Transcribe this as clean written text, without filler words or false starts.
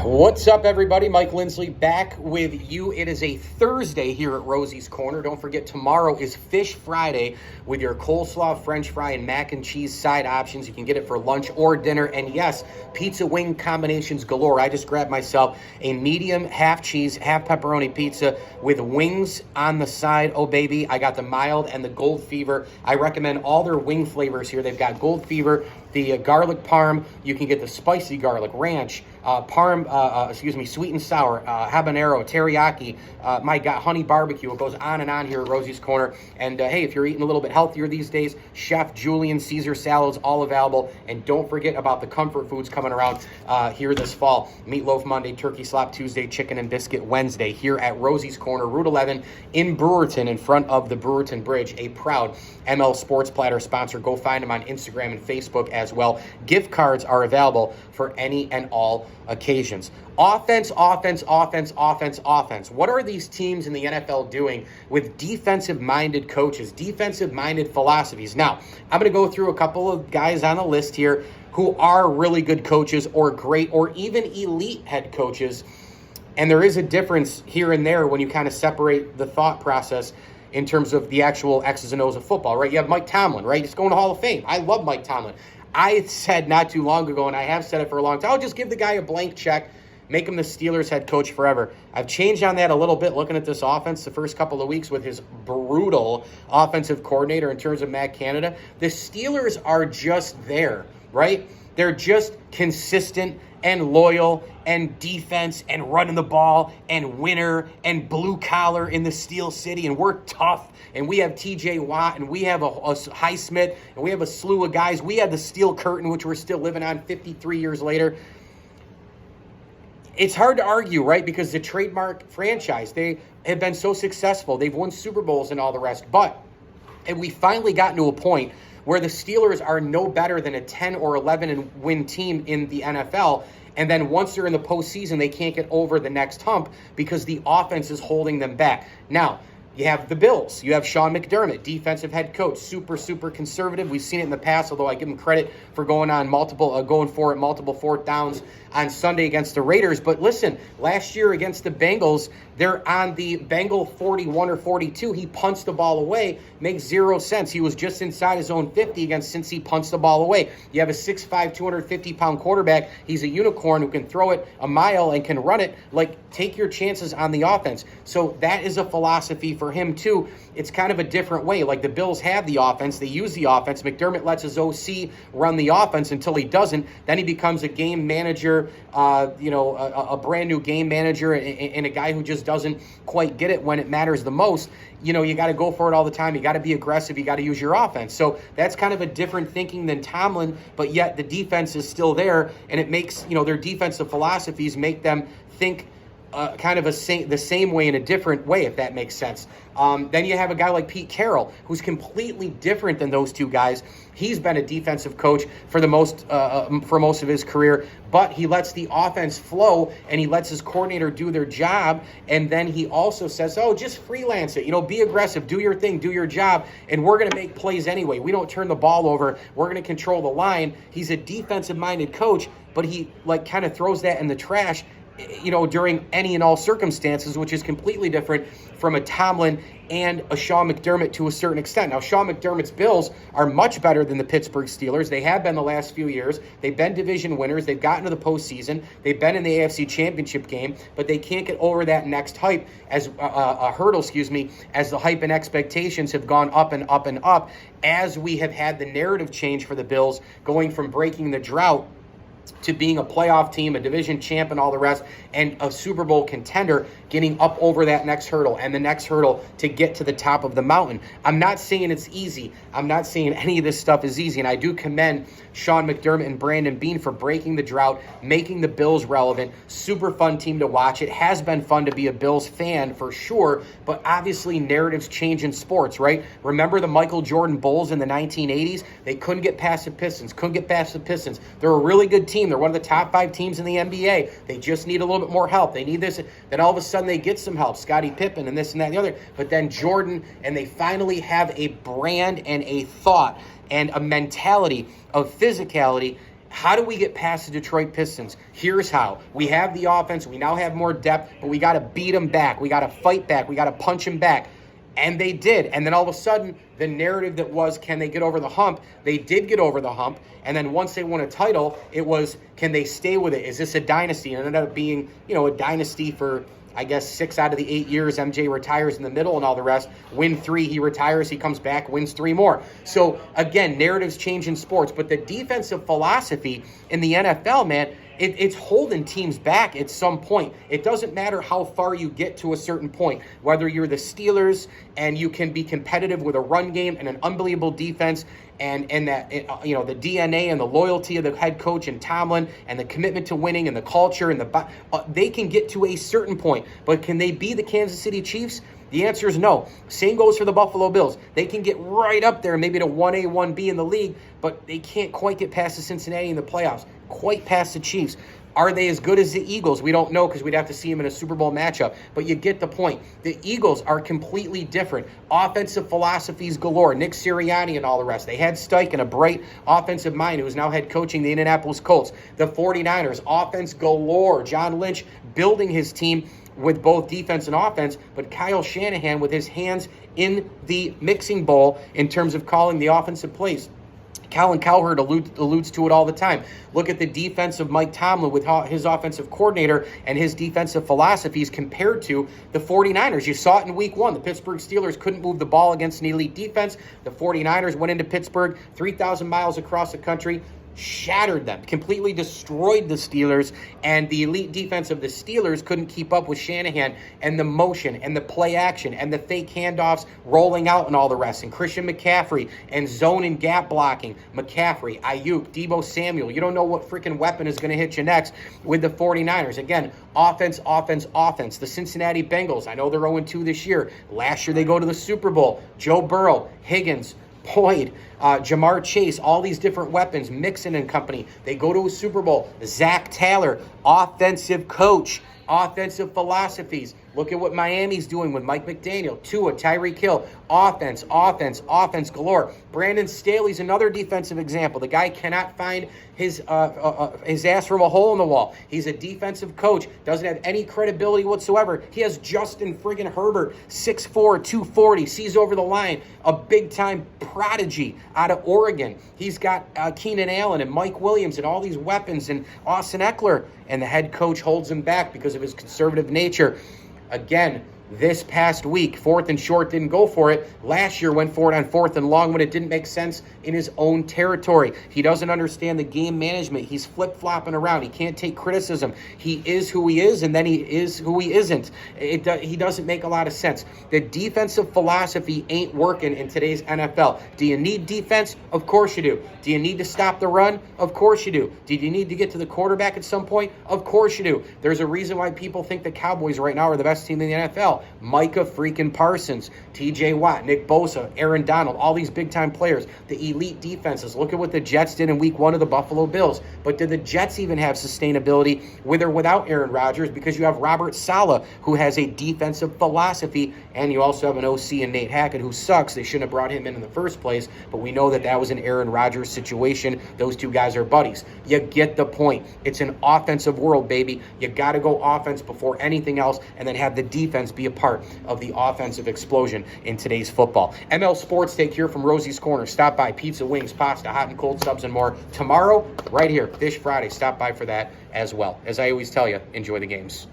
What's up, everybody? Mike Lindsley back with you. It is a Thursday here at Rosie's Corner. Don't forget, tomorrow is Fish Friday with your coleslaw, french fry, and mac and cheese side options. You can get it for lunch or dinner. And yes, pizza wing combinations galore. I just grabbed myself a medium, half cheese, half pepperoni pizza with wings on the side. Oh, baby, I got the mild and the gold fever. I recommend all their wing flavors here. They've got gold fever, the garlic parm. You can get the spicy garlic, ranch, sweet and sour, habanero, teriyaki, my God, honey barbecue. It goes on and on here at Rosie's Corner. And hey, if you're eating a little bit healthier these days, Chef Julian Caesar salads, all available. And don't forget about the comfort foods coming around here this fall. Meatloaf Monday, Turkey Slop Tuesday, Chicken and Biscuit Wednesday here at Rosie's Corner, Route 11 in Brewerton, in front of the Brewerton Bridge, a proud ML Sports Platter sponsor. Go find them on Instagram and Facebook as well. Gift cards are available for any and all occasions. Offense. What are these teams in the NFL doing with defensive-minded coaches, defensive-minded philosophies? Now, I'm going to go through a couple of guys on the list here who are really good coaches or great or even elite head coaches. And there is a difference here and there when you kind of separate the thought process in terms of the actual X's and O's of football, right? You have Mike Tomlin, right? He's going to Hall of Fame. I love Mike Tomlin. I said not too long ago, and I have said it for a long time, I'll just give the guy a blank check, make him the Steelers head coach forever. I've changed on that a little bit looking at this offense the first couple of weeks with his brutal offensive coordinator in terms of Matt Canada. The Steelers are just there, right? They're just consistent and loyal and defense and running the ball and winner and blue collar in the Steel City, and we're tough, and we have TJ Watt, and we have a Highsmith, and we have a slew of guys. We had the Steel Curtain, which we're still living on 53 years later. It's hard to argue, right? Because the trademark franchise, they have been so successful. They've won Super Bowls and all the rest. And we finally gotten to a point where the Steelers are no better than a 10 or 11 and win team in the NFL. And then once they're in the postseason, they can't get over the next hump because the offense is holding them back. Now, you have the Bills. You have Sean McDermott, defensive head coach, super conservative. We've seen it in the past, although I give him credit for going for it multiple fourth downs on Sunday against the Raiders. But listen, last year against the Bengals, they're on the Bengal 41 or 42. He punts the ball away. Makes zero sense. He was just inside his own 50 against since he punts the ball away. You have a 6'5", 250-pound quarterback. He's a unicorn who can throw it a mile and can run it. Like, take your chances on the offense. So that is a philosophy for him, too. It's kind of a different way. Like, the Bills have the offense. They use the offense. McDermott lets his OC run the offense until he doesn't. Then he becomes a game manager, a brand new game manager and a guy who just doesn't quite get it when it matters the most. You got to go for it all the time. You got to be aggressive. You got to use your offense. So that's kind of a different thinking than Tomlin, but yet the defense is still there, and it makes, their defensive philosophies make them think kind of the same way in a different way, if that makes sense. Then you have a guy like Pete Carroll, who's completely different than those two guys. He's been a defensive coach for most of his career, but he lets the offense flow and he lets his coordinator do their job. And then he also says, just freelance it, be aggressive, do your thing, do your job, and we're going to make plays anyway. We don't turn the ball over. We're going to control the line. He's a defensive-minded coach, but he kind of throws that in the trash during any and all circumstances, which is completely different from a Tomlin and a Sean McDermott to a certain extent. Now, Sean McDermott's Bills are much better than the Pittsburgh Steelers. They have been the last few years. They've been division winners. They've gotten to the postseason. They've been in the AFC Championship game, but they can't get over that next hype as the hype and expectations have gone up and up and up as we have had the narrative change for the Bills, going from breaking the drought to being a playoff team, a division champ, and all the rest, and a Super Bowl contender, getting up over that next hurdle and the next hurdle to get to the top of the mountain. I'm not saying it's easy. I'm not saying any of this stuff is easy, and I do commend Sean McDermott and Brandon Beane for breaking the drought, making the Bills relevant. Super fun team to watch. It has been fun to be a Bills fan for sure, but obviously narratives change in sports, right? Remember the Michael Jordan Bulls in the 1980s? They couldn't get past the Pistons, They're a really good team. They're one of the top 5 teams in the NBA. They just need a little bit more help. They need this. Then all of a sudden they get some help. Scottie Pippen and this and that and the other. But then Jordan, and they finally have a brand and a thought and a mentality of physicality How do we get past the Detroit Pistons? Here's how. We have the offense. We now have more depth, but we got to beat them back. We got to fight back. We got to punch them back. And they did. And then all of a sudden, the narrative that was, can they get over the hump? They did get over the hump. And then once they won a title, it was, can they stay with it? Is this a dynasty? And it ended up being, a dynasty for, I guess, 6 out of the 8 years. MJ retires in the middle and all the rest. Win 3, he retires, he comes back, wins 3 more. So, again, narratives change in sports. But the defensive philosophy in the NFL, man, it's holding teams back at some point. It doesn't matter how far you get to a certain point, whether you're the Steelers and you can be competitive with a run game and an unbelievable defense and that, the DNA and the loyalty of the head coach and Tomlin and the commitment to winning and the culture and they can get to a certain point. But can they be the Kansas City Chiefs? The answer is no. Same goes for the Buffalo Bills. They can get right up there, maybe to 1A, 1B in the league, but they can't quite get past the Cincinnati in the playoffs, quite past the Chiefs. Are they as good as the Eagles? We don't know because we'd have to see them in a Super Bowl matchup. But you get the point. The Eagles are completely different. Offensive philosophies galore. Nick Sirianni and all the rest. They had Steichen, a bright offensive mind who is now head coaching the Indianapolis Colts. The 49ers, offense galore. John Lynch building his team with both defense and offense, but Kyle Shanahan with his hands in the mixing bowl in terms of calling the offensive plays. Colin Cowherd alludes to it all the time. Look at the defense of Mike Tomlin with his offensive coordinator and his defensive philosophies compared to the 49ers. You saw it in week 1. The Pittsburgh Steelers couldn't move the ball against an elite defense. The 49ers went into Pittsburgh 3,000 miles across the country, shattered them, completely destroyed the Steelers, and the elite defense of the Steelers couldn't keep up with Shanahan and the motion and the play action and the fake handoffs rolling out and all the rest. And Christian McCaffrey and zone and gap blocking. McCaffrey, Ayuk, Deebo Samuel. You don't know what freaking weapon is going to hit you next with the 49ers. Again, offense, offense, offense. The Cincinnati Bengals, I know they're 0-2 this year. Last year they go to the Super Bowl. Joe Burrow, Higgins, Boyd, Jamar Chase, all these different weapons, Mixon and company. They go to a Super Bowl. Zach Taylor, offensive coach, offensive philosophies. Look at what Miami's doing with Mike McDaniel, Tua, Tyreek Hill. Offense, offense, offense galore. Brandon Staley's another defensive example. The guy cannot find his ass from a hole in the wall. He's a defensive coach, doesn't have any credibility whatsoever. He has Justin friggin' Herbert, 6'4", 240, sees over the line, a big-time prodigy out of Oregon. He's got Keenan Allen and Mike Williams and all these weapons and Austin Eckler, and the head coach holds him back because of his conservative nature. Again, this past week, 4th and short, didn't go for it. Last year went for it on 4th and long when it didn't make sense in his own territory. He doesn't understand the game management. He's flip-flopping around. He can't take criticism. He is who he is, and then he is who he isn't. He doesn't make a lot of sense. The defensive philosophy ain't working in today's NFL. Do you need defense? Of course you do. Do you need to stop the run? Of course you do. Do you need to get to the quarterback at some point? Of course you do. There's a reason why people think the Cowboys right now are the best team in the NFL. Micah freaking Parsons, TJ Watt, Nick Bosa, Aaron Donald, all these big-time players, the elite defenses. Look at what the Jets did in week 1 of the Buffalo Bills. But did the Jets even have sustainability with or without Aaron Rodgers? Because you have Robert Saleh, who has a defensive philosophy, and you also have an OC in Nate Hackett, who sucks. They shouldn't have brought him in the first place, but we know that was an Aaron Rodgers situation. Those two guys are buddies. You get the point. It's an offensive world, baby. You got to go offense before anything else, and then have the defense be a part of the offensive explosion in today's football. ML Sports Take here from Rosie's Corner. Stop by. Pizza, wings, pasta, hot and cold subs, and more. Tomorrow, right here, Fish Friday. Stop by for that as well. As I always tell you, enjoy the games.